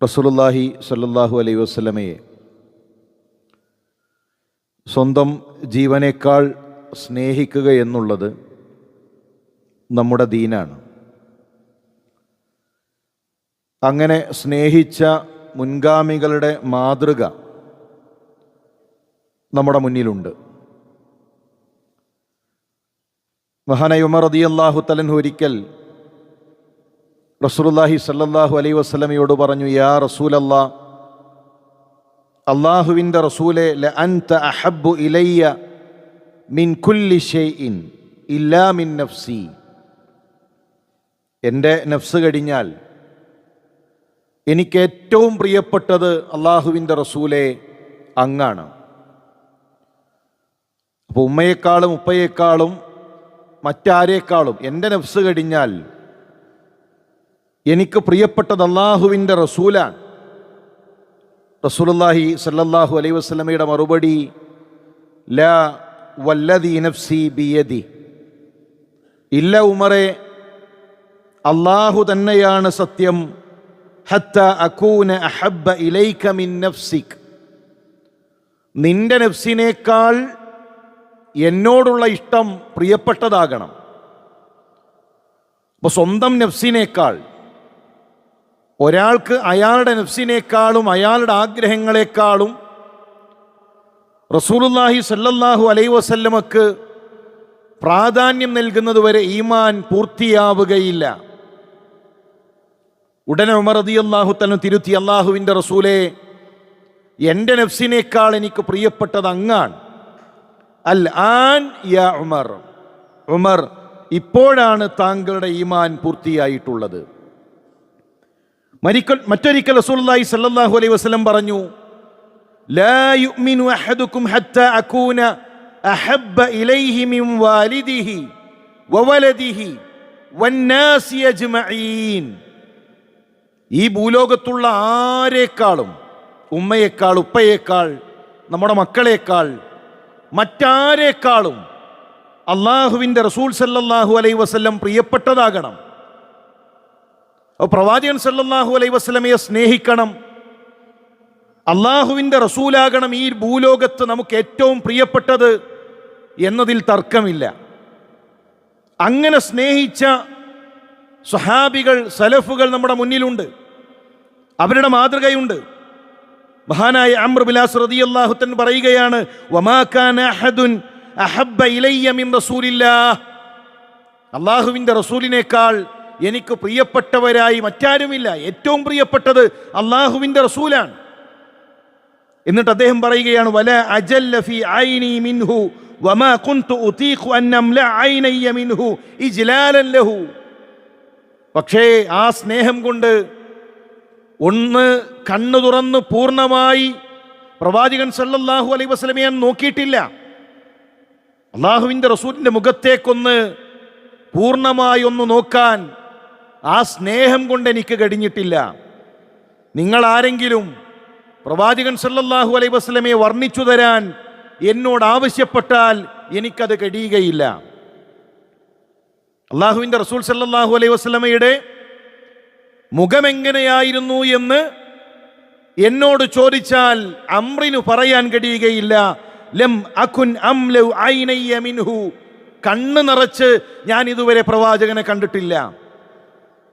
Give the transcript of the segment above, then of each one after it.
റസൂലുള്ളാഹി സ്വല്ലല്ലാഹു അലൈഹി വസല്ലമയെ സ്വന്തം ജീവനേക്കാൾ സ്നേഹിക്കുക എന്നുള്ളത് നമ്മുടെ ദീനാണ്. അങ്ങനെ സ്നേഹിച്ച മുൻഗാമികളുടെ മാതൃക നമ്മുടെ മുന്നിലുണ്ട്. മഹാനായ ഉമർ റളിയല്ലാഹു തആല അൻഹു ഒരിക്കൽ റസൂലുള്ളാഹി സ്വല്ലല്ലാഹു അലൈഹി വസല്ലമയോട് പറഞ്ഞു, യാ റസൂലല്ലാഹ്, അല്ലാഹുവിൻ്റെ റസൂലേ, ലഅൻത അഹബ്ബു ഇലയ്യ മിൻ കുല്ലി ഷൈഇൻ ഇല്ലാ മിൻ നഫ്സി. എൻ്റെ നഫ്സ് കഴിഞ്ഞാൽ എനിക്ക് ഏറ്റവും പ്രിയപ്പെട്ടത് അല്ലാഹുവിൻ്റെ റസൂലേ അങ്ങാണ്. അപ്പോൾ ഉമ്മയെക്കാളും ഉപ്പയേക്കാളും മറ്റാരേക്കാളും എൻ്റെ നഫ്സ് കഴിഞ്ഞാൽ എനിക്ക് പ്രിയപ്പെട്ടത് അല്ലാഹുവിൻ്റെ റസൂലാണ്. റസൂലുള്ളാഹി സ്വല്ലല്ലാഹു അലൈഹി വസല്ലമയുടെ മറുപടി, ലാ വല്ലദീ നഫ്സി ബിയദി. ഇല്ല ഉമറേ, അല്ലാഹു തന്നെയാണ് സത്യം. ഹത്താ അകൂന അഹബ്ബ ഇലൈക മിൻ നഫ്സിക്. നിന്റെ നഫ്സിനേക്കാൾ എന്നോടുള്ള ഇഷ്ടം പ്രിയപ്പെട്ടതാകണം. അപ്പോൾ സ്വന്തം നഫ്സിനേക്കാൾ ഒരാൾക്ക് അയാളുടെ നഫ്സിനേക്കാളും അയാളുടെ ആഗ്രഹങ്ങളെക്കാളും റസൂലുള്ളാഹി സ്വല്ലല്ലാഹു അലൈഹി വസല്ലമക്ക് പ്രാധാന്യം നൽകുന്നതുവരെ ഈമാൻ പൂർത്തിയാവുകയില്ല. ഉടനെ ഉമർ റളിയല്ലാഹു തആല തിരുത്തി, അല്ലാഹുവിൻ്റെ റസൂലേ, എൻ്റെ നഫ്സിനേക്കാൾ എനിക്ക് പ്രിയപ്പെട്ടത് അങ്ങാണ്. അൽ ആൻ യാ ഉമർ. ഉമർ, ഇപ്പോഴാണ് താങ്കളുടെ ഈമാൻ പൂർത്തിയായിട്ടുള്ളത്. മറ്റൊരിക്കൽ റസൂലുള്ളാഹി സ്വല്ലല്ലാഹു അലൈഹി വസല്ലം പറഞ്ഞു, ലാ യുഅ്മിനു അഹദുക്കും ഹത്താ അകൂന അഹബ്ബ ഇലൈഹി മിൻ വാലിദിഹി വവലദിഹി വന്നാസി അജ്മഈൻ. ഈ ഭൂലോകത്തുള്ള ആരേക്കാളും, ഉമ്മയേക്കാൾ, ഉപ്പയേക്കാൾ, നമ്മുടെ മക്കളേക്കാൾ, മറ്റാരേക്കാളും അള്ളാഹുവിൻ്റെ റസൂൽ സല്ലല്ലാഹു അലൈഹി വസല്ലം പ്രിയപ്പെട്ടതാകണം. പ്രവാചകൻ സല്ലല്ലാഹു അലൈഹി വസല്ലമയെ സ്നേഹിക്കണം. അള്ളാഹുവിൻ്റെ റസൂലാകണം ഈ ഭൂലോകത്ത് നമുക്ക് ഏറ്റവും പ്രിയപ്പെട്ടത് എന്നതിൽ തർക്കമില്ല. അങ്ങനെ സ്നേഹിച്ച സ്വഹാബികൾ, സലഫുകൾ നമ്മുടെ മുന്നിലുണ്ട്. അവരുടെ മാതൃകയുണ്ട്. മഹാനായ അംർ ബിൻ ആസ് റളിയല്ലാഹു തആല പറയുകയാണ്, വമാ കാന അഹദുൻ അഹബ്ബ ഇലയ്യ മിൻ റസൂലില്ലാഹ്. അള്ളാഹുവിൻ്റെ റസൂലിനേക്കാൾ എനിക്ക് പ്രിയപ്പെട്ടവരായി മറ്റാരുമില്ല. ഏറ്റവും പ്രിയപ്പെട്ടത് അള്ളാഹുവിൻ്റെ റസൂലാണ്. എന്നിട്ട് അദ്ദേഹം പറയുകയാണ്, വല അജല്ല ഫി ഐനി മിൻഹു വമാ കുൻതു ഉതീഖു അൻ അംല ഐനയ്യ മിൻഹു ഇജ്ലാലൻ ലഹു. പക്ഷേ ആ സ്നേഹം കൊണ്ട് ഒന്ന് കണ്ണു തുറന്ന് പൂർണ്ണമായി പ്രവാചകൻ സല്ലല്ലാഹു അലൈഹി വസല്ലമയെ നോക്കിയിട്ടില്ല. അള്ളാഹുവിൻ്റെ റസൂലിൻ്റെ മുഖത്തേക്കൊന്ന് പൂർണ്ണമായി ഒന്ന് നോക്കാൻ ആ സ്നേഹം കൊണ്ട് എനിക്ക് കഴിഞ്ഞിട്ടില്ല. നിങ്ങൾ ആരെങ്കിലും പ്രവാചകൻ സല്ലല്ലാഹു അലൈഹി വസല്ലമയെ വർണ്ണിച്ചു തരാൻ എന്നോട് ആവശ്യപ്പെട്ടാൽ എനിക്കത് കഴിയുകയില്ല. അള്ളാഹുവിൻ്റെ റസൂൽ സല്ലല്ലാഹു അലൈഹി വസല്ലമയുടെ മുഖമെങ്ങനെയായിരുന്നു എന്ന് എന്നോട് ചോദിച്ചാൽ അംറിനു പറയാൻ കഴിയുകയില്ല. ലം അകുൻ അംലു ഐനയ്യ മിൻഹു. കണ്ണ് നിറച്ച് ഞാൻ ഇതുവരെ പ്രവാചകനെ കണ്ടിട്ടില്ല.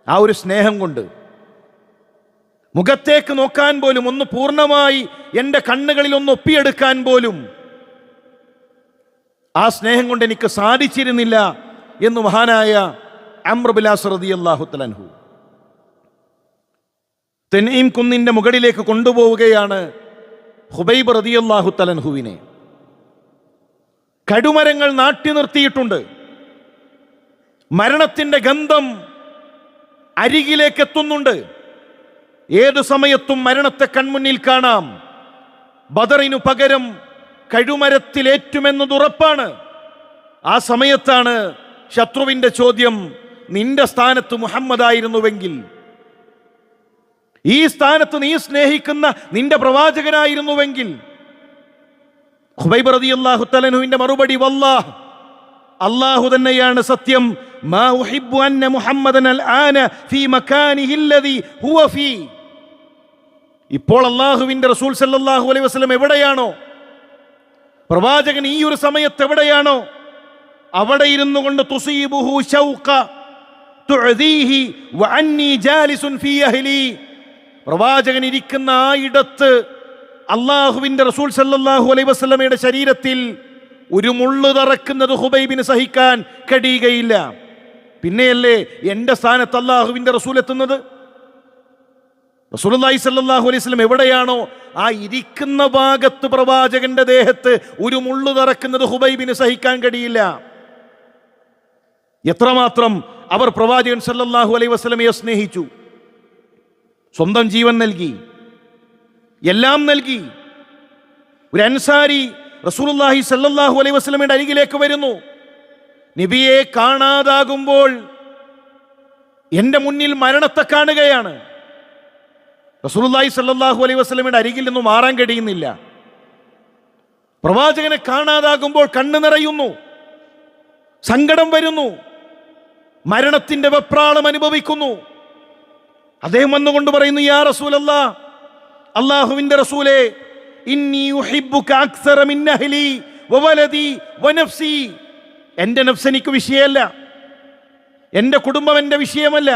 ആ ഒരു സ്നേഹം കൊണ്ട് മുഖത്തേക്ക് നോക്കാൻ പോലും, ഒന്ന് പൂർണ്ണമായി എൻ്റെ കണ്ണുകളിൽ ഒന്ന് ഒപ്പിയെടുക്കാൻ പോലും ആ സ്നേഹം കൊണ്ട് എനിക്ക് സാധിച്ചിരുന്നില്ല എന്ന് മഹാനായ അംർ ബിൻ ആസ് റളിയല്ലാഹു തആല അൻഹു തൻഈം കുന്നിൻ്റെ മുകളിലേക്ക് കൊണ്ടുപോവുകയാണ് ഖുബൈബ് റളിയല്ലാഹു തആല അൻഹുവിനെ. കടുമരങ്ങൾ നാട്ടി നിർത്തിയിട്ടുണ്ട്. മരണത്തിൻ്റെ ഗന്ധം അരികിലേക്ക് എത്തുന്നുണ്ട്. ഏതു സമയത്തും മരണത്തെ കൺമുന്നിൽ കാണാം. ബദറിനു പകരം കഴുമരത്തിലേറ്റുമെന്നത് ഉറപ്പാണ്. ആ സമയത്താണ് ശത്രുവിൻ്റെ ചോദ്യം, നിന്റെ സ്ഥാനത്ത് മുഹമ്മദായിരുന്നുവെങ്കിൽ, ഈ സ്ഥാനത്ത് നീ സ്നേഹിക്കുന്ന നിന്റെ പ്രവാചകനായിരുന്നുവെങ്കിൽ. ഖുബൈബ് റളിയല്ലാഹു തആല അൻഹുവിന്റെ മറുപടി, വല്ലാഹ്, അല്ലാഹു തന്നെയാണ് സത്യം. മാ ഉഹിബ്ബു അന്ന മുഹമ്മദൻ അൽആന ഫീ മകാനിഹി അല്ലദീ ഹുവ ഫീ. ഇപ്പോൾ അള്ളാഹുവിന്റെ റസൂൽ സല്ലല്ലാഹു അലൈഹി വസല്ലം എവിടെയാണോ, പ്രവാചകൻ ഈ ഒരു സമയത്ത് എവിടെയാണോ, അവിടെ ഇരുന്നു കൊണ്ട് തുസീബുഹു ശൗഖ തുഅദീഹി വഅന്നി ജാലിസുൻ ഫീ അഹ്ലി, പ്രവാചകൻ ഇരിക്കുന്ന ആ ഇടത്ത് അള്ളാഹുവിന്റെ റസൂൽ സല്ലല്ലാഹു അലൈഹി വസല്ലമയുടെ ശരീരത്തിൽ ഒരു മുള്ളു തറക്കുന്നത് ഹുബൈബിന് സഹിക്കാൻ കഴിയുകയില്ല. പിന്നെയല്ലേ എൻ്റെ സ്ഥാനത്ത് അള്ളാഹുവിന്റെ റസൂൽ എത്തുന്നത്. റസൂലുള്ളാഹി സ്വല്ലല്ലാഹു അലൈഹി വസല്ലം എവിടെയാണോ ആ ഇരിക്കുന്ന ഭാഗത്ത് പ്രവാചകന്റെ ദേഹത്ത് ഒരു മുള്ളു തറക്കുന്നത് ഹുബൈബിന് സഹിക്കാൻ കഴിയില്ല. എത്രമാത്രം അവർ പ്രവാചകൻ സല്ലല്ലാഹു അലൈഹി വസല്ലമയെ സ്നേഹിച്ചു. സ്വന്തം ജീവൻ നൽകി, എല്ലാം നൽകി. ഒരു അൻസാരി റസൂലുള്ളാഹി സല്ലല്ലാഹു അലൈഹി വസല്ലമയുടെ അരികിലേക്ക് വരുന്നു. നബിയെ കാണാതാകുമ്പോൾ എൻ്റെ മുന്നിൽ മരണത്തെ കാണുകയാണ്. റസൂലുള്ളാഹി സല്ലല്ലാഹു അലൈഹി വസല്ലമയുടെ അരികിൽ നിന്ന് മാറാൻ കഴിയുന്നില്ല. പ്രവാചകനെ കാണാതാകുമ്പോൾ കണ്ണു നിറയുന്നു, സങ്കടം വരുന്നു, മരണത്തിന്റെ വെപ്രാളം അനുഭവിക്കുന്നു. അദ്ദേഹം വന്നുകൊണ്ട് പറയുന്നു, യാ റസൂലല്ലാഹ്, അല്ലാഹുവിന്റെ റസൂലേ, ഇന്നി ഉഹിബ്ബുക അക്സറ മിൻ അഹ്ലി വവലദി വനഫ്സി. എൻ്റെ നഫ്സ് എനിക്ക് വിഷയമല്ല, എൻ്റെ കുടുംബം എൻ്റെ വിഷയമല്ല,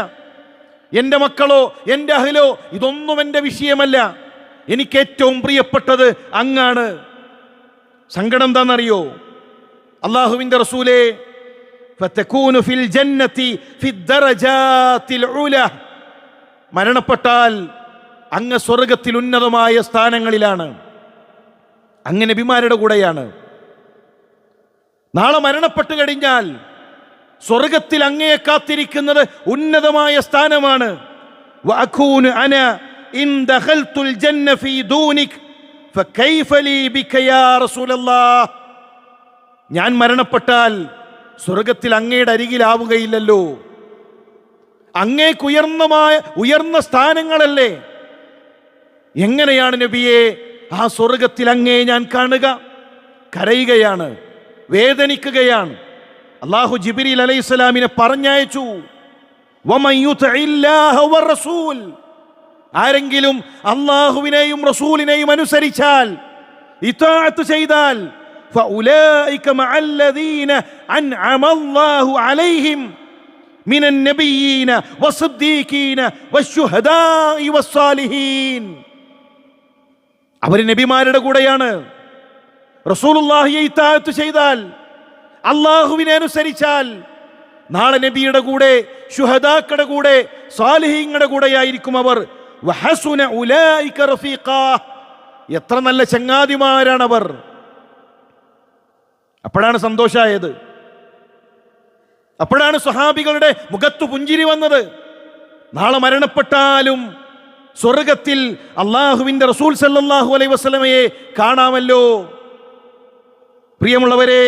എൻ്റെ മക്കളോ എൻ്റെ അഹ്ലോ ഇതൊന്നും എൻ്റെ വിഷയമല്ല. എനിക്ക് ഏറ്റവും പ്രിയപ്പെട്ടത് അങ്ങാണ്. സങ്കടം എന്താണെന്നറിയോ? അല്ലാഹുവിന്റെ റസൂലേ, ഫതകൂനു ഫിൽ ജന്നതി ഫിദ്ദറജാതിൽ ഉല, മരണപ്പെട്ടാൽ അങ്ങ് സ്വർഗത്തിൽ ഉന്നതമായ സ്ഥാനങ്ങളിലാണ്, അങ്ങ് നബിമാരുടെ കൂടെയാണ്. നാളെ മരണപ്പെട്ട് കഴിഞ്ഞാൽ സ്വർഗത്തിൽ അങ്ങയെ കാത്തിരിക്കുന്നത് ഉന്നതമായ സ്ഥാനമാണ്. വഅകൂനു അന ഇൻ ദഖൽതുൽ ജന്ന ഫീ ദൂനിക് ഫകൈഫ ലീ ബിക യാ റസൂലല്ലാഹ്. ഞാൻ മരണപ്പെട്ടാൽ സ്വർഗത്തിൽ അങ്ങയുടെ അരികിലാവുകയില്ലല്ലോ, അങ്ങേക്ക് ഉയർന്ന സ്ഥാനങ്ങളല്ലേ, എങ്ങനെയാണ് നബിയെ ആ സ്വർഗത്തിൽ അങ്ങേ ഞാൻ കാണുക? കരയുകയാണ്, വേദനിക്കുകയാണ്. അല്ലാഹു ജിബ്രീൽ അലൈഹിസ്സലാമിനെ പറഞ്ഞയച്ചു. വമൻ യുതിഇല്ലാഹ വറസൂൽ, ആരെങ്കിലും അല്ലാഹുവിനെയും റസൂലിനെയും അനുസരിച്ചാൽ, ഇതാഅത്ത് ചെയ്താൽ, ഫഉലൈക മഅല്ലദീന അൻഅമല്ലാഹു അലൈഹിം മിനൻ നബിയ്യീന വസ്സദ്ദീഖീന വശുഹദാഇ വസ്സാലിഹീൻ. അവർ നബിമാരുടെ കൂടെയാണ്. റസൂലുള്ളാഹിയെ ഇതാഅത്ത് ചെയ്താൽ, അല്ലാഹുവിനെ അനുസരിച്ചാൽ, നാളെ നബിയുടെ കൂടെ, ശുഹദാക്കളുടെ കൂടെ, സാലിഹീങ്ങളുടെ കൂടെയായിരിക്കും അവർ. വഹസുന ഉലൈക റഫീഖാ, എത്ര നല്ല ചങ്ങാതിമാരാണവർ. അപ്പോഴാണ് സന്തോഷമായത്, അപ്പോഴാണ് സ്വഹാബികളുടെ മുഖത്ത് പുഞ്ചിരി വന്നത്. നാളെ മരണപ്പെട്ടാലും സ്വർഗത്തിൽ അള്ളാഹുവിന്റെ റസൂൽ സല്ലല്ലാഹു അലൈഹി വസല്ലമയെ കാണാമല്ലോ. പ്രിയമുള്ളവരെ,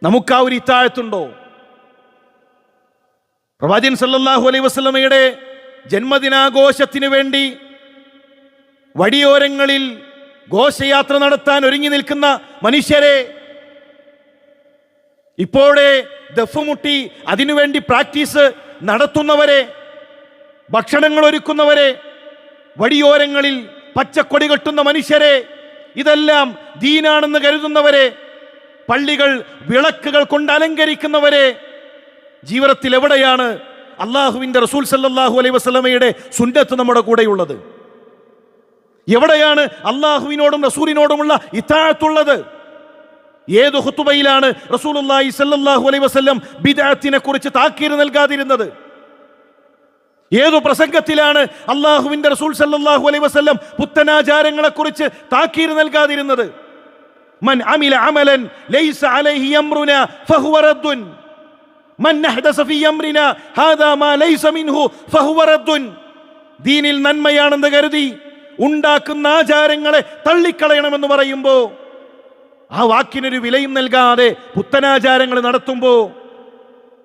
നമുക്ക് ആ ഒരു ഇത്താഴത്തുണ്ടോ? പ്രവാചകൻ സല്ലല്ലാഹു അലൈഹി വസല്ലമയുടെ ജന്മദിനാഘോഷത്തിന് വേണ്ടി വഴിയോരങ്ങളിൽ ഘോഷയാത്ര നടത്താൻ ഒരുങ്ങി നിൽക്കുന്ന മനുഷ്യരെ, ഇപ്പോഴേ ദഫുമുട്ടി അതിനുവേണ്ടി പ്രാക്ടീസ് നടത്തുന്നവരെ, ഭക്ഷണങ്ങൾ ഒരുക്കുന്നവരെ, വഴിയോരങ്ങളിൽ പച്ചക്കൊടി കെട്ടുന്ന മനുഷ്യരെ, ഇതെല്ലാം ദീനാണെന്ന് കരുതുന്നവരെ, പള്ളികൾ വിളക്കുകൾ കൊണ്ട് അലങ്കരിക്കുന്നവരെ, ജീവിതത്തിൽ എവിടെയാണ് അള്ളാഹുവിന്റെ റസൂൽ സല്ലല്ലാഹു അലൈഹി വസല്ലമയുടെ സുന്നത്ത് നമ്മുടെ കൂടെയുള്ളത്? എവിടെയാണ് അള്ളാഹുവിനോടും റസൂലിനോടുമുള്ള ഇതാഅത്തുള്ളത്? ഏത് ഖുതുബയിലാണ് റസൂലുള്ളാഹി സ്വല്ലല്ലാഹു അലൈഹി വസല്ലം ബിദ്അത്തിനെ കുറിച്ച് താക്കീർ നൽകാതിരുന്നത്? ഏതു പ്രസംഗത്തിലാണ് അള്ളാഹുവിന്റെ റസൂൽ സല്ലല്ലാഹു അലൈഹി വസല്ലം പുത്തനാചാരങ്ങളെ കുറിച്ച് താക്കീർ നൽകാതിരുന്നത്? മൻ അമില അമലൻ ലൈസ അലൈഹി അംറുനാ ഫഹുവ റദ്ദുൻ മൻ അഹ്ദസ ഫീ അംറിനാ ഹാദാ മാ ലൈസ മിൻഹു ഫഹുവ റദ്ദുൻ. ദീനിൽ നന്മയാണെന്ന് കരുതി ഉണ്ടാക്കുന്ന ആചാരങ്ങളെ തള്ളിക്കളയണമെന്ന് പറയുമ്പോൾ, ആ വാക്കിനൊരു വിലയും നൽകാതെ പുത്തനാചാരങ്ങൾ നടത്തുമ്പോൾ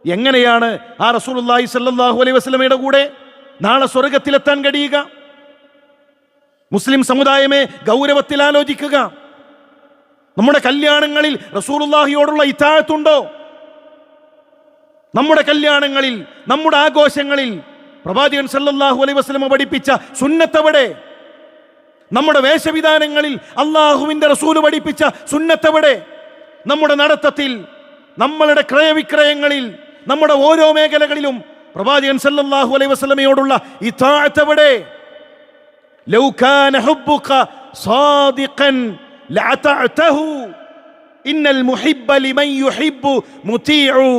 എങ്ങനെയാണ് ആ റസൂലുള്ളാഹി സ്വല്ലല്ലാഹു അലൈഹി വസല്ലമയുടെ കൂടെ നാളെ സ്വർഗത്തിലെത്താൻ കഴിയുക? മുസ്ലിം സമുദായമേ, ഗൗരവത്തിൽ ആലോചിക്കുക. നമ്മുടെ കല്യാണങ്ങളിൽ റസൂലുള്ളാഹിയോടുള്ള ഇതാഅത്തുണ്ടോ? നമ്മുടെ കല്യാണങ്ങളിൽ, നമ്മുടെ ആഘോഷങ്ങളിൽ പ്രവാചകൻ സല്ലല്ലാഹു അലൈഹി വസല്ലം പഠിപ്പിച്ച സുന്നത്തെവിടെ? നമ്മുടെ വേഷവിധാനങ്ങളിൽ അള്ളാഹുവിന്റെ റസൂൽ പഠിപ്പിച്ച സുന്നത്തെവിടെ? നമ്മുടെ നടത്തത്തിൽ, നമ്മളുടെ ക്രയവിക്രയങ്ങളിൽ, നമ്മുടെ ഓരോ മേഖലകളിലും പ്രവാചകൻ സല്ലല്ലാഹു അലൈഹി വസല്ലമയോടുള്ള ഇതാഅത്ത് എവിടെ? ലൗ കാന ഹുബ്ബുക സാദിഖൻ ലഅതഅതഹു ഇന്നൽ മുഹിബ്ബ ലിമൻ യുഹിബ്ബു മുതീഉ.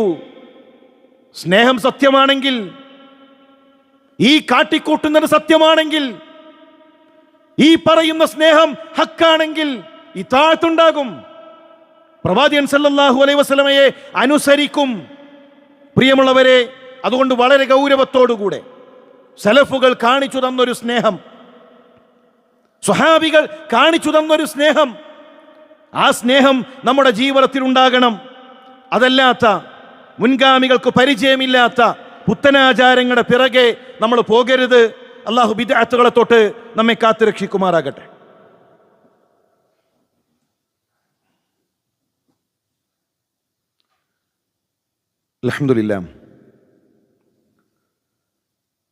സ്നേഹം സത്യമാണെങ്കിൽ, ഈ കാട്ടിക്കൂട്ടുന്നത് സത്യമാണെങ്കിൽ, ഈ പറയുന്ന സ്നേഹം ഹക്കാണെങ്കിൽ ഇതാഅത്തുണ്ടാകും. പ്രവാചകൻ സല്ലല്ലാഹു അലൈഹി വസല്ലമയെ അനുസരിക്കും. പ്രിയമുള്ളവരെ, അതുകൊണ്ട് വളരെ ഗൗരവത്തോടുകൂടെ സലഫുകൾ കാണിച്ചു തന്നൊരു സ്നേഹം, സ്വഹാബികൾ കാണിച്ചു തന്നൊരു സ്നേഹം, ആ സ്നേഹം നമ്മുടെ ജീവിതത്തിൽ ഉണ്ടാകണം. അതല്ലാത്ത, മുൻഗാമികൾക്ക് പരിചയമില്ലാത്ത പുത്തനാചാരങ്ങളുടെ പിറകെ നമ്മൾ പോകരുത്. അള്ളാഹു ബിദ്അത്തുകളെ തൊട്ട് നമ്മെ കാത്തുരക്ഷിക്കുമാറാകട്ടെ. അൽഹംദുലില്ലാഹ്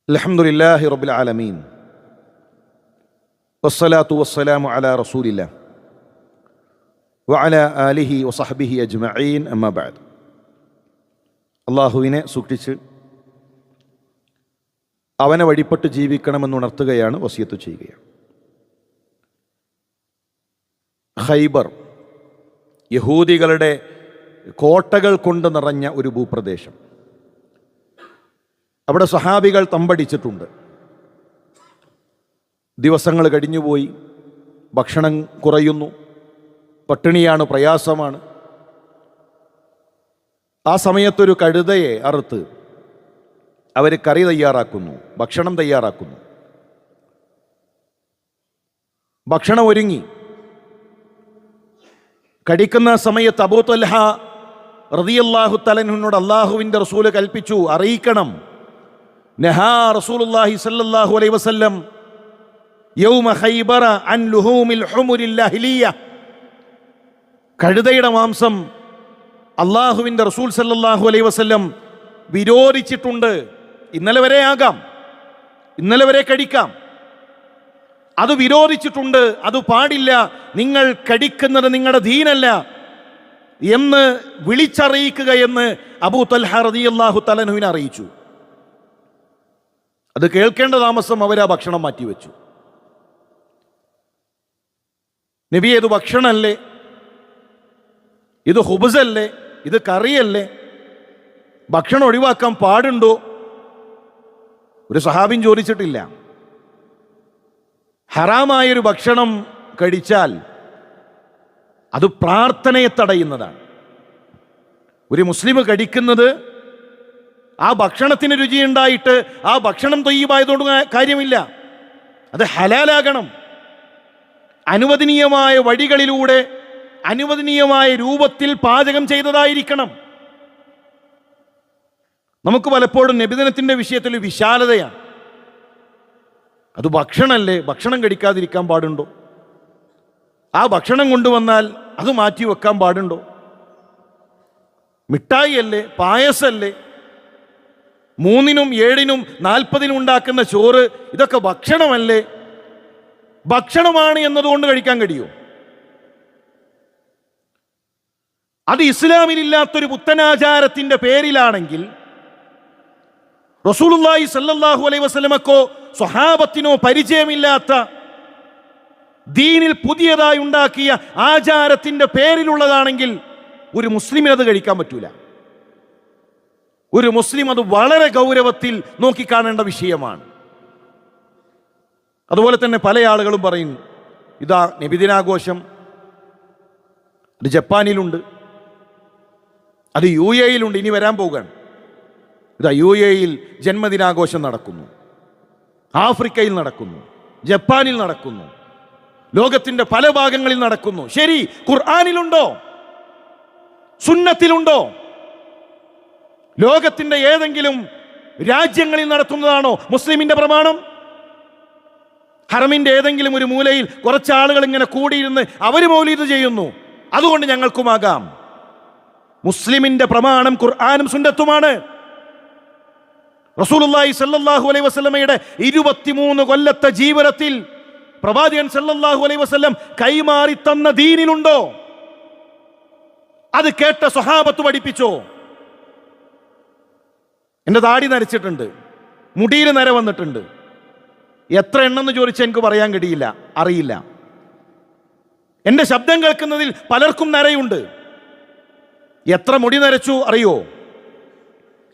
അൽഹംദുലില്ലാഹി റബ്ബിൽ ആലമീൻ വസ്സലാത്തു വസ്സലാമു അലാ റസൂലില്ലാഹ് വഅലാ ആലിഹി വസഹ്ബിഹി അജ്മഈൻ. അമ്മാ ബഅദ്. അള്ളാഹുവിനെ സൂക്ഷിച്ച് അവനെ വഴിപ്പെട്ട് ജീവിക്കണമെന്നുണർത്തുകയാണ്, വസിയത്ത് ചെയ്യുകയാണ്. ഖൈബർ യഹൂദികളുടെ കോട്ടകൾ കൊണ്ട് നിറഞ്ഞ ഒരു ഭൂപ്രദേശം. അവിടെ സഹാബികൾ തമ്പടിച്ചിട്ടുണ്ട്. ദിവസങ്ങൾ കഴിഞ്ഞുപോയി, ഭക്ഷണം കുറയുന്നു, പട്ടിണിയാണ്, പ്രയാസമാണ്. ആ സമയത്തൊരു കഴുതയെ അറുത്ത് അവർ കറി തയ്യാറാക്കുന്നു, ഭക്ഷണം തയ്യാറാക്കുന്നു. ഭക്ഷണം ഒരുങ്ങി കടിക്കുന്ന സമയത്ത് അബൂ തൽഹ റളിയല്ലാഹു തആല അൻഹുവിനോട് അല്ലാഹുവിൻ്റെ റസൂൽ കൽപ്പിച്ചു, അറിയിക്കണം, നഹാ റസൂലുള്ളാഹി സ്വല്ലല്ലാഹു അലൈഹി വസല്ലം യൗമ ഖൈബറ അൻ ലുഹൂമിൽ ഹുമുരിൽ ലഹ്ലിയ. കഴുതയുടെ മാംസം അല്ലാഹുവിൻ്റെ റസൂൽ സ്വല്ലല്ലാഹു അലൈഹി വസല്ലം വിരോധിച്ചിട്ടുണ്ട്. ഇന്നലെ വരെ ആകാം, ഇന്നലെ വരെ കഴിക്കാം, അത് വിരോധിച്ചിട്ടുണ്ട്, അത് പാടില്ല, നിങ്ങൾ കഴിക്കുന്നത് നിങ്ങളുടെ ദീനല്ല എന്ന് വിളിച്ചറിയിക്കുക എന്ന് അബൂ തൽഹ റളിയല്ലാഹു തആല അൻഹുവിനെ അറിയിച്ചു. അത് കേൾക്കേണ്ട താമസം അവർ ആ ഭക്ഷണം മാറ്റിവെച്ചു. നബി, ഇത് ഭക്ഷണമല്ലേ, ഇത് ഹുബ്സല്ലേ, ഇത് കറിയല്ലേ, ഭക്ഷണം ഒഴിവാക്കാൻ പാടുണ്ടോ? ഒരു സഹാബിൻ ചോദിച്ചിട്ടില്ല. ഹറാമായൊരു ഭക്ഷണം കഴിച്ചാൽ അത് പ്രാർത്ഥനയെ തടയുന്നതാണ്. ഒരു മുസ്ലിം കഴിക്കുന്നത് ആ ഭക്ഷണത്തിന് രുചിയുണ്ടായിട്ട് ആ ഭക്ഷണം തൊയ്യബായതുകൊണ്ട് കാര്യമില്ല, അത് ഹലാലാകണം. അനുവദനീയമായ വഴികളിലൂടെ അനുവദനീയമായ രൂപത്തിൽ പാചകം ചെയ്തതായിരിക്കണം. നമുക്ക് പലപ്പോഴും നബിദിനത്തിൻ്റെ വിഷയത്തിൽ വിശാലതയാണ്. അത് ഭക്ഷണമല്ലേ, ഭക്ഷണം കഴിക്കാതിരിക്കാൻ പാടുണ്ടോ? ആ ഭക്ഷണം കൊണ്ടുവന്നാൽ അത് മാറ്റി വെക്കാൻ പാടുണ്ടോ? മിഠായി അല്ലേ, പായസല്ലേ, 3-നും 7-നും 40-നും ഉണ്ടാക്കുന്ന ചോറ്, ഇതൊക്കെ ഭക്ഷണമല്ലേ? ഭക്ഷണമാണ് എന്നതുകൊണ്ട് കഴിക്കാൻ കഴിയുമോ? അത് ഇസ്ലാമിലില്ലാത്തൊരു പുത്തനാചാരത്തിൻ്റെ പേരിലാണെങ്കിൽ റസൂലുള്ളാഹി സ്വല്ലല്ലാഹു അലൈഹി വസല്ലമക്കോ സ്വഹാബത്തിനോ പരിചയമില്ലാത്ത ദീനിൽ പുതിയതായി ഉണ്ടാക്കിയ ആചാരത്തിൻ്റെ പേരിലുള്ളതാണെങ്കിൽ ഒരു മുസ്ലിമിന് അത് കഴിക്കാൻ പറ്റൂല. ഒരു മുസ്ലിം അത് വളരെ ഗൗരവത്തിൽ നോക്കിക്കാണേണ്ട വിഷയമാണ്. അതുപോലെ തന്നെ പല ആളുകളും പറയുന്നു, ഇതാ നബിദിനാഘോഷം, അത് ജപ്പാനിലുണ്ട്, അത് UAE-യിലുണ്ട്, ഇനി വരാൻ പോവുകയാണ്. ഇതാ UAE-യിൽ ജന്മദിനാഘോഷം നടക്കുന്നു, ആഫ്രിക്കയിൽ നടക്കുന്നു, ജപ്പാനിൽ നടക്കുന്നു, ലോകത്തിൻ്റെ പല ഭാഗങ്ങളിൽ നടക്കുന്നു. ശരി, ഖുർആനിലുണ്ടോ? സുന്നത്തിലുണ്ടോ? ലോകത്തിൻ്റെ ഏതെങ്കിലും രാജ്യങ്ങളിൽ നടത്തുന്നതാണോ മുസ്ലിമിൻ്റെ പ്രമാണം? ഹറമിൻ്റെ ഏതെങ്കിലും ഒരു മൂലയിൽ കുറച്ച് ആളുകൾ ഇങ്ങനെ കൂടിയിരുന്ന് അവർ മൗലീദ് ചെയ്യുന്നു, അതുകൊണ്ട് ഞങ്ങൾക്കുമാകാം. മുസ്ലിമിൻ്റെ പ്രമാണം ഖുർആനും സുന്നത്തുമാണ്. റസൂലുള്ളാഹി സ്വല്ലല്ലാഹു അലൈഹി വസല്ലമയുടെ 23 കൊല്ലത്തെ ജീവിതത്തിൽ പ്രവാചകൻ സല്ലല്ലാഹു അലൈഹി വസല്ലം കൈമാറി തന്ന ദീനിലുണ്ടോ? അത് കേട്ട സ്വഹാബത്ത് പഠിപ്പിച്ചോ? എൻ്റെ താടി നരച്ചിട്ടുണ്ട്, മുടിയിൽ നര വന്നിട്ടുണ്ട്. എത്ര എണ്ണെന്ന് ചോദിച്ചാൽ എനിക്ക് പറയാൻ കഴിയില്ല, അറിയില്ല. എൻ്റെ ശബ്ദം കേൾക്കുന്നതിൽ പലർക്കും നരയുണ്ട്. എത്ര മുടി നരച്ചു അറിയോ?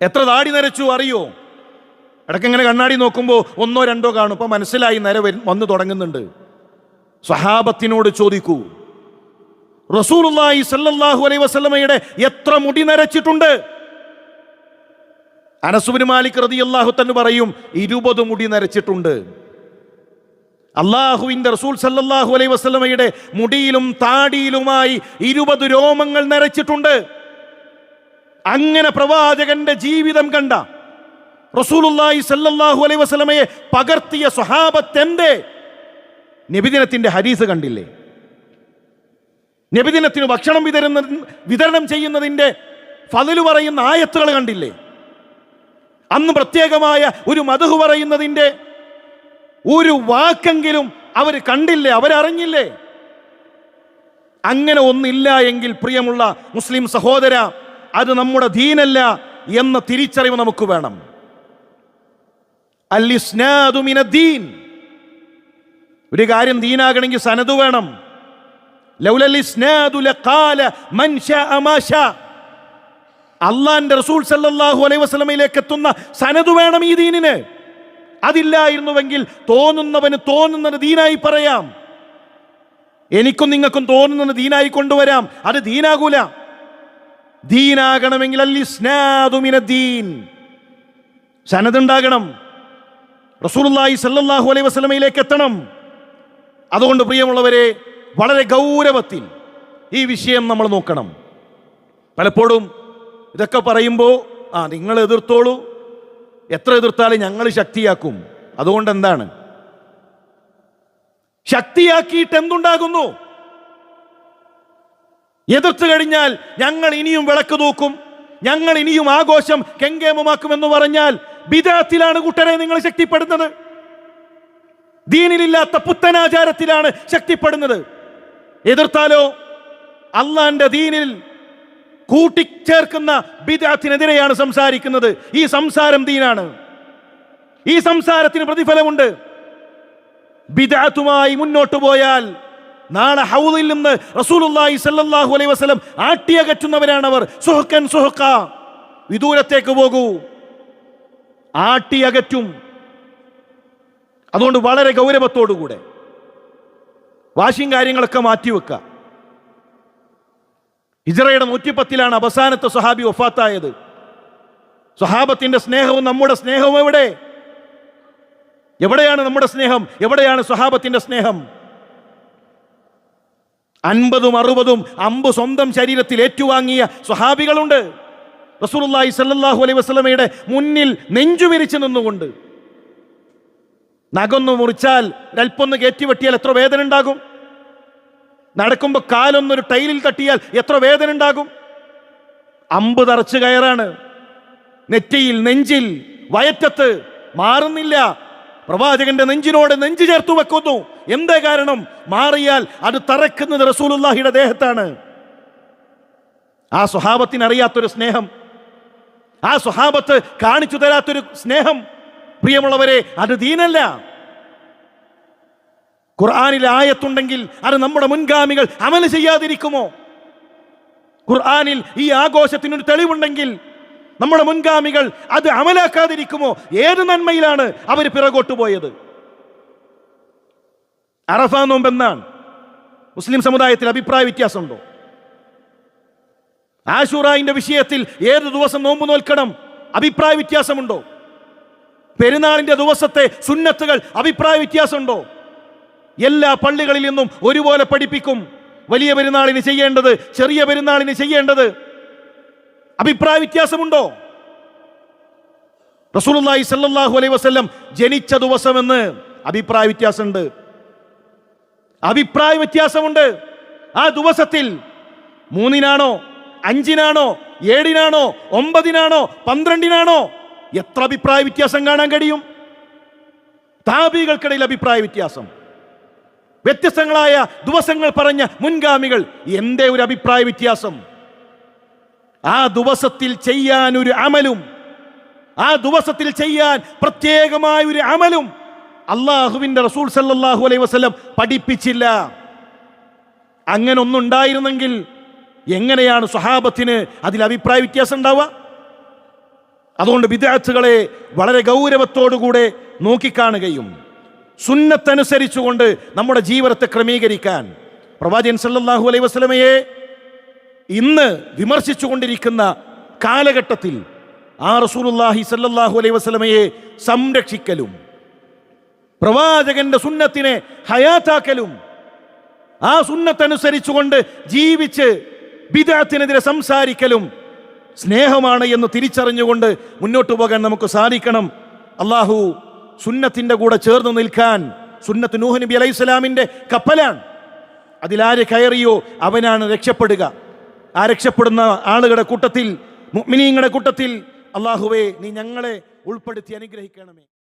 എത്ര താടി നരച്ചു അറിയോ? ഇടയ്ക്കിങ്ങനെ കണ്ണാടി നോക്കുമ്പോൾ 1 2 കാണും. ഇപ്പം മനസ്സിലായി നര വന്നു തുടങ്ങുന്നുണ്ട്. സ്വഹാബത്തിനോട് ചോദിക്കൂ, റസൂലുള്ളാഹി സ്വല്ലല്ലാഹു അലൈഹി വസല്ലമയുടെ എത്ര മുടി നരച്ചിട്ടുണ്ട്? അനസ് ഇബ്നു മാലിക് റളിയല്ലാഹു തആല പറയും 20 മുടി നരച്ചിട്ടുണ്ട്. അല്ലാഹുവിൻ്റെ റസൂൽ സല്ലല്ലാഹു അലൈഹി വസല്ലമയുടെ മുടിയിലും താടിയിലുമായി 20 രോമങ്ങൾ നരച്ചിട്ടുണ്ട്. അങ്ങനെ പ്രവാചകന്റെ ജീവിതം കണ്ട റസൂലുള്ളാഹി സല്ലല്ലാഹു അലൈഹി വസല്ലമയെ പകർത്തിയ സ്വഹാബത്ത് എന്തേ നബിദിനത്തിന്റെ ഹദീസ് കണ്ടില്ലേ? നബിദിനത്തിന് ഭക്ഷണം വിതരണം ചെയ്യുന്നതിന്റെ ഫളല് പറയുന്ന ആയത്തുകൾ കണ്ടില്ലേ? അന്ന് പ്രത്യേകമായ ഒരു മദ്ഹ് പറയുന്നതിന്റെ ഒരു വാക്കെങ്കിലും അവർ കണ്ടില്ലേ? അവരറിഞ്ഞില്ലേ? അങ്ങനെ ഒന്നില്ല എങ്കിൽ പ്രിയമുള്ള മുസ്ലിം സഹോദര, അത് നമ്മുടെ ദീനല്ല എന്ന തിരിച്ചറിവ് നമുക്ക് വേണം. അൽ-ഇസ്നാദു മിനദ്ദീൻ. ഒരു കാര്യം ദീനാകണമെങ്കിൽ സനദ് വേണം. ലൗലൽ ഇസ്നാദു ലഖാല മൻ ശാഅ മാ ശാ. അല്ലാഹുവിന്റെ റസൂൽ സല്ലല്ലാഹു അലൈഹി വസല്ലമയിലേക്ക് എത്തുന്ന സനദ് വേണം ഈ ദീനിന്. അതില്ലായിരുന്നുവെങ്കിൽ തോന്നുന്നവന് തോന്നുന്നത് ദീനായി പറയാം. എനിക്കും നിങ്ങൾക്കും തോന്നുന്നത് ദീനായി കൊണ്ടുവരാം. അത് ദീനാകൂല. ദീനാകണമെങ്കിൽ അൽ-ഇസ്നാദു മിനദ്ദീൻ, സനദ് ഉണ്ടാകണം. റസൂലുള്ളാഹി സ്വല്ലല്ലാഹു അലൈഹി വസല്ലമയിലേക്ക് എത്തണം. അതുകൊണ്ട് പ്രിയമുള്ളവരെ, വളരെ ഗൗരവത്തിൽ ഈ വിഷയം നമ്മൾ നോക്കണം. പലപ്പോഴും ഇതൊക്കെ പറയുമ്പോൾ നിങ്ങൾ എതിർത്തോളൂ, എത്ര എതിർത്താലും ഞങ്ങൾ ശക്തിയാക്കും. അതുകൊണ്ട് എന്താണ്? ശക്തിയാക്കിയിട്ട് എന്തുണ്ടാകുന്നു? എതിർത്ത് കഴിഞ്ഞാൽ ഞങ്ങൾ ഇനിയും വിളക്ക് തൂക്കും, ഞങ്ങൾ ഇനിയും ആഘോഷം കെങ്കേമമാക്കുമെന്ന് പറഞ്ഞാൽ ബിദഅത്തിലാണ് കൂട്ടരെ നിങ്ങൾ ശക്തിപ്പെടുന്നത്. ദീനിലില്ലാത്ത പുത്തനാചാരത്തിലാണ് ശക്തിപ്പെടുന്നത്. എതിർത്താലോ അള്ളാന്റെ ദീനിൽ കൂട്ടിച്ചേർക്കുന്ന ബിദഅത്തിനെതിരെയാണ് സംസാരിക്കുന്നത്. ഈ സംസാരം ദീനാണ്. ഈ സംസാരത്തിന് പ്രതിഫലമുണ്ട്. ബിദഅത്തുമായി മുന്നോട്ട് പോയാൽ നാളെ ഹൗദിൽ നിന്ന് റസൂലുള്ളാഹി സ്വല്ലല്ലാഹു അലൈഹി വസല്ലം ആട്ടിയകറ്റുന്നവരാണവർ. സുഹ്കൻ സുഹ്ക, വിദൂരത്തേക്ക് പോകൂ, ആട്ടിയകറ്റും. അതുകൊണ്ട് വളരെ ഗൗരവത്തോടുകൂടെ വാശിയും കാര്യങ്ങളൊക്കെ മാറ്റിവെക്കുക. ഹിജ്റയുടെ 110 അവസാനത്തെ സ്വഹാബി വഫാത്തായത്. സ്വഹാബത്തിന്റെ സ്നേഹവും നമ്മുടെ സ്നേഹവും എവിടെയാണ് നമ്മുടെ സ്നേഹം? എവിടെയാണ് സ്വഹാബത്തിന്റെ സ്നേഹം? 50ഉം 60ഉം അമ്പ് സ്വന്തം ശരീരത്തിൽ ഏറ്റുവാങ്ങിയ സ്വഹാബികളുണ്ട്. റസൂലുള്ളാഹി സ്വല്ലല്ലാഹു അലൈഹി വസല്ലമയുടെ മുന്നിൽ നെഞ്ചുവിരിച്ചു നിന്നുകൊണ്ട്. നഖൊന്ന് മുറിച്ചാൽ ഒരൽപ്പൊന്ന് കയറ്റിവെട്ടിയാൽ എത്ര വേദന ഉണ്ടാകും? നടക്കുമ്പോൾ കാലൊന്നൊരു ടൈലിൽ തട്ടിയാൽ എത്ര വേദന ഉണ്ടാകും? അമ്പ് തറച്ചു കയറാണ്. നെറ്റിയിൽ, നെഞ്ചിൽ, വയറ്റത്ത് മാറുന്നില്ല. പ്രവാചകന്റെ നെഞ്ചിനോട് നെഞ്ചു ചേർത്തു വെക്കുന്നു. എന്താ കാരണം? മാറിയാൽ അത് തറക്കുന്നത് റസൂലുള്ളാഹിയുടെ ദേഹത്താണ്. ആ സ്വഹാബത്തിന് അറിയാത്തൊരു സ്നേഹം, ആ സ്വഹാബത്ത് കാണിച്ചു തരാത്തൊരു സ്നേഹം, പ്രിയമുള്ളവരെ, അത് ദീനല്ല. ഖുർആനിൽ ആയത്തുണ്ടെങ്കിൽ അത് നമ്മുടെ മുൻഗാമികൾ അമൽ ചെയ്യാതിരിക്കുമോ? ഖുർആനിൽ ഈ ആഘോഷത്തിനൊരു തെളിവുണ്ടെങ്കിൽ നമ്മുടെ മുൻഗാമികൾ അത് അമലാക്കാതിരിക്കുമോ? ഏത് നന്മയിലാണ് അവർ പിറകോട്ട് പോയത്? അറഫ നോമ്പെന്നാണ്. മുസ്ലിം സമുദായത്തിൽ അഭിപ്രായ വ്യത്യാസമുണ്ടോ? ആശൂറായിന്റെ വിഷയത്തിൽ ഏത് ദിവസം നോമ്പ് നോൽക്കണം? അഭിപ്രായ വ്യത്യാസമുണ്ടോ? പെരുന്നാളിന്റെ ദിവസത്തെ സുന്നത്തുകൾ അഭിപ്രായ വ്യത്യാസമുണ്ടോ? എല്ലാ പള്ളികളിൽ നിന്നും ഒരുപോലെ പഠിപ്പിക്കും. വലിയ പെരുന്നാളിന് ചെയ്യേണ്ടത്, ചെറിയ പെരുന്നാളിന് ചെയ്യേണ്ടത്. അഭിപ്രായ വ്യത്യാസമുണ്ടോ? റസൂലുള്ളാഹി സ്വല്ലല്ലാഹു അലൈഹി വസല്ലം ജനിച്ച ദിവസമെന്ന് അഭിപ്രായ വ്യത്യാസമുണ്ട്. അഭിപ്രായ വ്യത്യാസമുണ്ട്. ആ ദിവസത്തിൽ 3-നാണോ 5-നാണോ 7-നാണോ 9-നാണോ 12-നാണോ എത്ര അഭിപ്രായ വ്യത്യാസം കാണാൻ കഴിയും? താബികൾക്കിടയിൽ അഭിപ്രായ വ്യത്യാസം, വ്യത്യസ്തങ്ങളായ ദിവസങ്ങൾ പറഞ്ഞ മുൻഗാമികൾ, എന്തേ ഒരു അഭിപ്രായ വ്യത്യാസം? ആ ദിവസത്തിൽ ചെയ്യാൻ ഒരു അമലും, ആ ദിവസത്തിൽ ചെയ്യാൻ പ്രത്യേകമായ ഒരു അമലും അള്ളാഹുവിന്റെ റസൂൽ സല്ലല്ലാഹു അലൈഹി വസല്ലം പഠിപ്പിച്ചില്ല. അങ്ങനെ ഒന്നുണ്ടായിരുന്നെങ്കിൽ എങ്ങനെയാണ് സ്വഹാബത്തിന് അതിൽ അഭിപ്രായ വ്യത്യാസം ഉണ്ടാവുക? അതുകൊണ്ട് ബിദ്അത്തുകളെ വളരെ ഗൗരവത്തോടുകൂടെ നോക്കിക്കാണുകയും സുന്നത്തനുസരിച്ചുകൊണ്ട് നമ്മുടെ ജീവിതത്തെ ക്രമീകരിക്കാൻ പ്രവാചകൻ സല്ലല്ലാഹു അലൈഹി വസല്ലമയെ ഇന്ന് വിമർശിച്ചു കൊണ്ടിരിക്കുന്ന കാലഘട്ടത്തിൽ ആ റസൂലുള്ളാഹി സല്ലല്ലാഹു അലൈഹി വസല്ലമയെ സംരക്ഷിക്കലും പ്രവാചകന്റെ സുന്നത്തിനെ ഹയാത്താക്കലും ആ സുന്നത്തനുസരിച്ചുകൊണ്ട് ജീവിച്ച് ബിദ്അത്തിനെതിരെ സംസാരിക്കലും സ്നേഹമാണ് എന്ന് തിരിച്ചറിഞ്ഞുകൊണ്ട് മുന്നോട്ട് പോകാൻ നമുക്ക് സാധിക്കണം. അള്ളാഹു സുന്നത്തിന്റെ കൂടെ ചേർന്ന് നിൽക്കാൻ, സുന്നത്ത് നൂഹ് നബി അലൈഹി സ്വലാമിന്റെ കപ്പലാണ്, അതിലാര് കയറിയോ അവനാണ് രക്ഷപ്പെടുക. ആ രക്ഷപ്പെടുന്ന ആളുകളുടെ കൂട്ടത്തിൽ, മുഅ്മിനീങ്ങളുടെ കൂട്ടത്തിൽ അള്ളാഹുവേ നീ ഞങ്ങളെ ഉൾപ്പെടുത്തി അനുഗ്രഹിക്കണമേ.